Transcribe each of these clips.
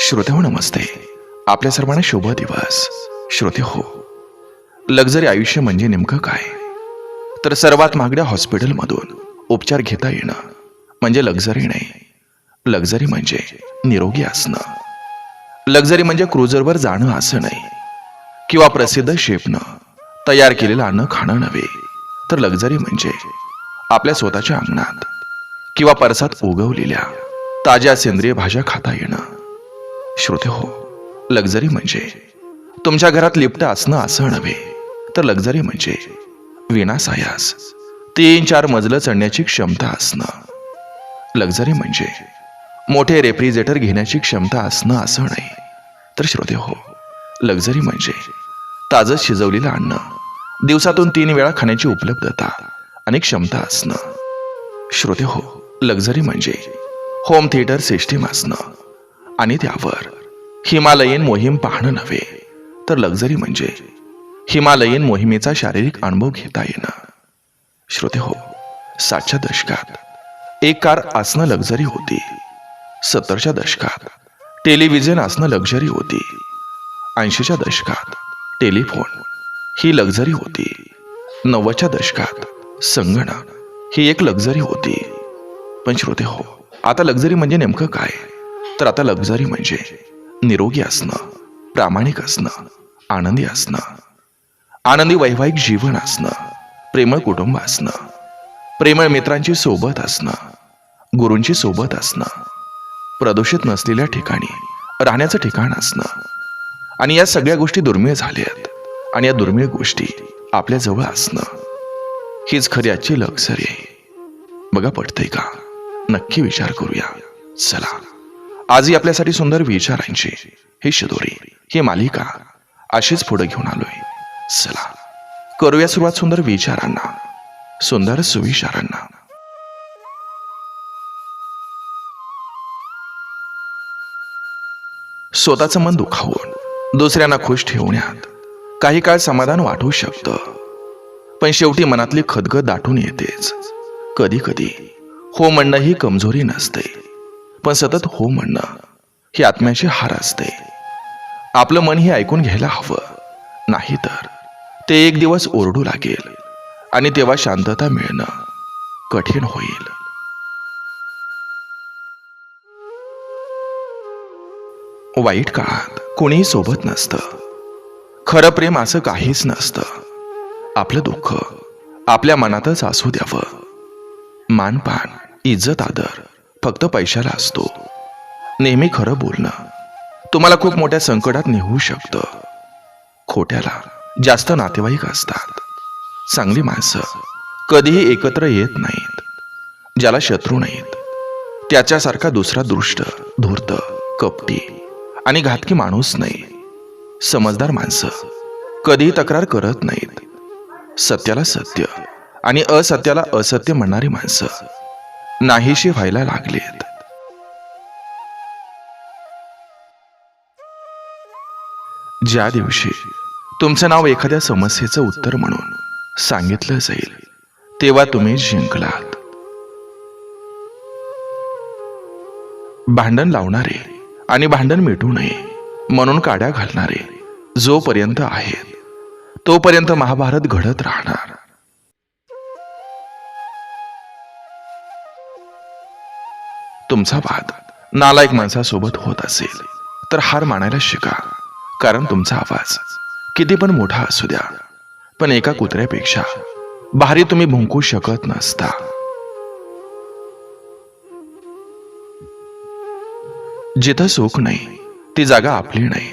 श्रोते हो नमस्ते. आपल्या सर्वांना शुभ दिवस. श्रोते हो, लक्झरी आयुष्य म्हणजे नेमकं काय? तर सर्वात महागड्या हॉस्पिटलमधून उपचार घेता येणं म्हणजे लक्झरी नाही. लक्झरी म्हणजे निरोगी असणं. लक्झरी म्हणजे क्रुझरवर जाणं असं नाही, किंवा प्रसिद्ध शेफनं तयार केलेलं अन्न खाणं नव्हे. तर लक्झरी म्हणजे आपल्या स्वतःच्या अंगणात किंवा परसात उगवलेल्या ताज्या सेंद्रिय भाज्या खाता येणं. श्रोते हो, लक्झरी म्हणजे तुमच्या घरात लिफ्ट असणं असं नव्हे. तर लक्झरी म्हणजे विनासायास 3-4 मजलं चढण्याची क्षमता असणं. लक्झरी म्हणजे मोठे रेफ्रिजरेटर घेण्याची क्षमता असणं असं नाही. तर श्रोते हो, लक्झरी म्हणजे ताजं शिजवलेलं अन्न दिवसातून 3 वेळा खाण्याची उपलब्धता आणि क्षमता असणं. श्रोते हो, लक्झरी म्हणजे होम थिएटर सिस्टीम असणं आणि त्यावर हिमालयीन मोहीम पाहणं नव्हे. तर लक्झरी म्हणजे हिमालयीन मोहिमेचा शारीरिक अनुभव घेता येणं. श्रोते हो, 60च्या दशकात एक कार असणं लक्झरी होती. 70च्या दशकात टेलिव्हिजन असणं लक्झरी होती. 80च्या दशकात टेलिफोन ही लक्झरी होती. 90च्या दशकात संगणक ही एक लक्झरी होती. पण श्रोते हो, आता लक्झरी म्हणजे नेमकं काय? तर आता लक्झरी म्हणजे निरोगी असणं, प्रामाणिक असणं, आनंदी असणं. आनंदी वैवाहिक जीवन असणं, प्रेमळ कुटुंब असणं, प्रेमळ मित्रांची सोबत असणं, गुरूंची सोबत असणं, प्रदूषित नसलेल्या ठिकाणी राहण्याचं ठिकाण असणं. आणि या सगळ्या गोष्टी दुर्मिळ झाल्यात, आणि या दुर्मिळ गोष्टी आपल्या जवळ असणं हीच खरी आजची लक्झरी आहे. बघा, पटतंय का? नक्की विचार करूया. चला, आजही आपल्यासाठी सुंदर विचारांची ही शिदोरी, ही मालिका अशीच पुढे घेऊन आलोय. चला, करूया सुरुवात सुंदर विचारांना, सुंदर सुविचारांना. स्वतःचं मन दुखावून दुसऱ्यांना खुश ठेवण्यात काही काळ समाधान वाटू शकतं, पण शेवटी मनातली खदगद दाटून येतेच. कधी कधी हो म्हणणं ही कमजोरी नसते, पण सतत हो म्हणणं ही आत्म्याची हार असते. आपलं मन हे ऐकून घ्यायला हवं, नाहीतर ते एक दिवस ओरडू लागेल आणि तेव्हा शांतता मिळणं कठीण होईल. वाईट काळात कोणीही सोबत नसतं. खरं प्रेम असं काहीच नसतं. आपलं दुःख आपल्या मनातच असू द्यावं. मानपान, इज्जत, आदर फक्त पैशाला असतो. नेहमी खरं बोलणं तुम्हाला खूप मोठ्या संकटात नेऊ शकतं. खोट्याला जास्त नातेवाईक असतात. चांगली माणसं कधीही एकत्र येत नाहीत. ज्याला शत्रू नाहीत त्याच्यासारखा दुसरा दुष्ट, धूर्त, कपटी आणि घातकी माणूस नाही. समजदार माणसं कधीही तक्रार करत नाहीत. सत्याला सत्य आणि असत्याला असत्य म्हणणारी माणसं नाहीशी व्हायला लागलेत. ज्या दिवशी तुमचं नाव एखाद्या समस्येचं उत्तर म्हणून सांगितलं जाईल, तेव्हा तुम्ही जिंकलात. भांडण लावणारे आणि भांडण मिटू नये म्हणून काड्या घालणारे जोपर्यंत आहेत, तोपर्यंत महाभारत घडत राहणार. तुमचा वाद नालायक माणसासोबत होत असेल तर हार मानायला शिका. कारण तुमचा आवाज किती पण मोठा असू द्या, पण एका कुत्र्यापेक्षा भारी तुम्ही भुंकू शकत नसता. जिथं सुख नाही ती जागा आपली नाही.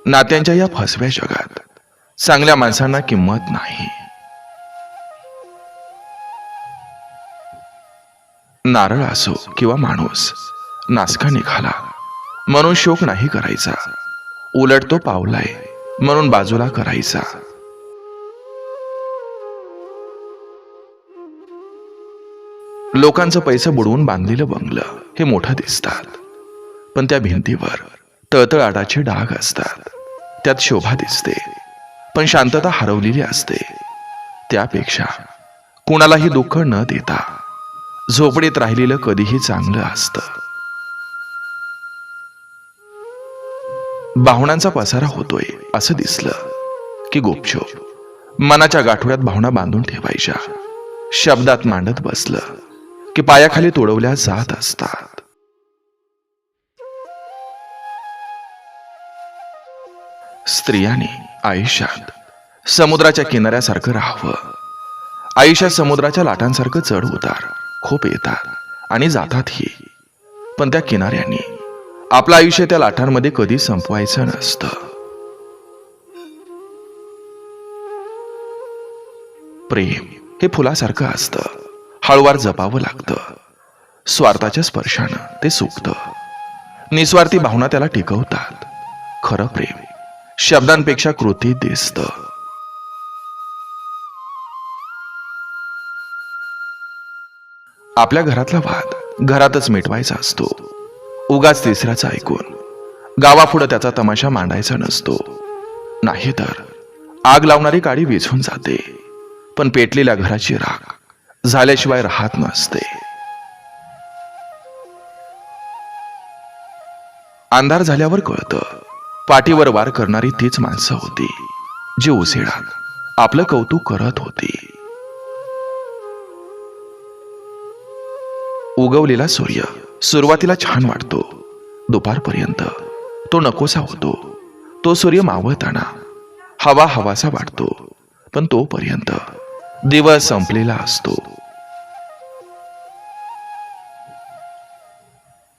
नात्यांच्या या फसव्या जगात चांगल्या माणसांना किंमत नाही. नारळ असो किंवा माणूस, नासका निघाला म्हणून शोक नाही करायचा. उलट तो पावलाय म्हणून बाजूला करायचा. लोकांचं पैसे बुडवून बांधलेलं बंगलं हे मोठं दिसतात, पण त्या भिंतीवर तळतळाटाचे डाग असतात. त्यात शोभा दिसते, पण शांतता हरवलेली असते. त्यापेक्षा कुणालाही दुःख न देता झोपडीत राहिलेलं कधीही चांगलं असतं. भावनांचा पसारा होतोय असं दिसलं की गुपचूप मनाच्या गाठोड्यात भावना बांधून ठेवायच्या, शब्दात मांडत बसलं की पायाखाली तोडवल्या जात असतात. स्त्रियांनी आयुष्यात समुद्राच्या किनाऱ्यासारखं राहावं. आयुष्यात समुद्राच्या लाटांसारखं चढ उतार खूप येतात आणि जातातही, पण त्या किनाऱ्यांनी आपलं आयुष्य त्या लाटांमध्ये कधी संपवायचं नसतं. प्रेम हे फुलासारखं असतं, हळूवार जपावं लागतं. स्वार्थाच्या स्पर्शानं ते सुकतं, निस्वार्थी भावना त्याला टिकवतात. खरं प्रेम शब्दांपेक्षा कृतीत दिसतं. आपल्या घरातला वाद घरातच मिटवायचा असतो. उगाच तिसऱ्याचं ऐकून गावापुढं त्याचा तमाशा मांडायचा नसतो. नाहीतर आग लावणारी काडी विझून जाते, पण पेटलेल्या घराची राख झाल्याशिवाय राहत नसते. अंधार झाल्यावर कळतं, पाठीवर वार करणारी तीच माणसं होती जी उजेडात आपलं कौतुक करत होती. उगवलेला सूर्य सुरुवातीला छान वाटतो, दुपारपर्यंत तो नकोसा होतो. तो सूर्य मावळताना हवा हवासा वाटतो, पण तोपर्यंत दिवस संपलेला असतो.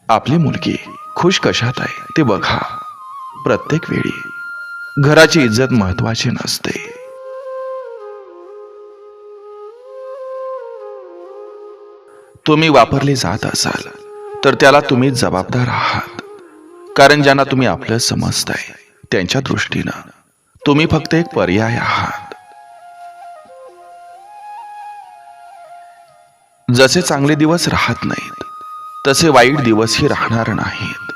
आपली मुलगी खुश कशात आहे ते बघा. प्रत्येक वेळी घराची इज्जत महत्वाची नसते. तुम्ही वापरले जात असाल तर त्याला तुम्ही जबाबदार आहात. कारण ज्यांना तुम्ही आपलं समजताय त्यांच्या दृष्टीनं तुम्ही फक्त एक पर्याय आहात. जसे चांगले दिवस राहत नाहीत तसे वाईट दिवसही राहणार नाहीत.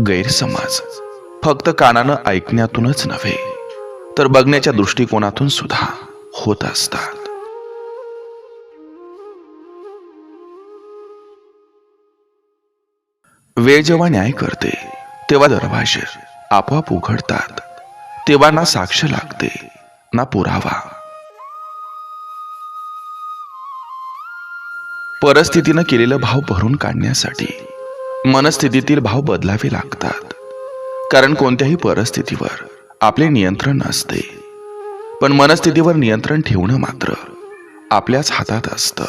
गैरसमज फक्त कानानं ऐकण्यातूनच नव्हे तर बघण्याच्या दृष्टिकोनातून सुद्धा होत असतात. वेळ जेव्हा न्याय करते तेव्हा दरवाजे आपोआप उघडतात. तेव्हा ना साक्ष लागते ना पुरावा. परिस्थितीनं केलेलं भाव भरून काढण्यासाठी मनस्थितीतील भाव बदलावे लागतात. कारण कोणत्याही परिस्थितीवर आपले नियंत्रण नसते, पण मनस्थितीवर नियंत्रण ठेवणं मात्र आपल्याच हातात असतं.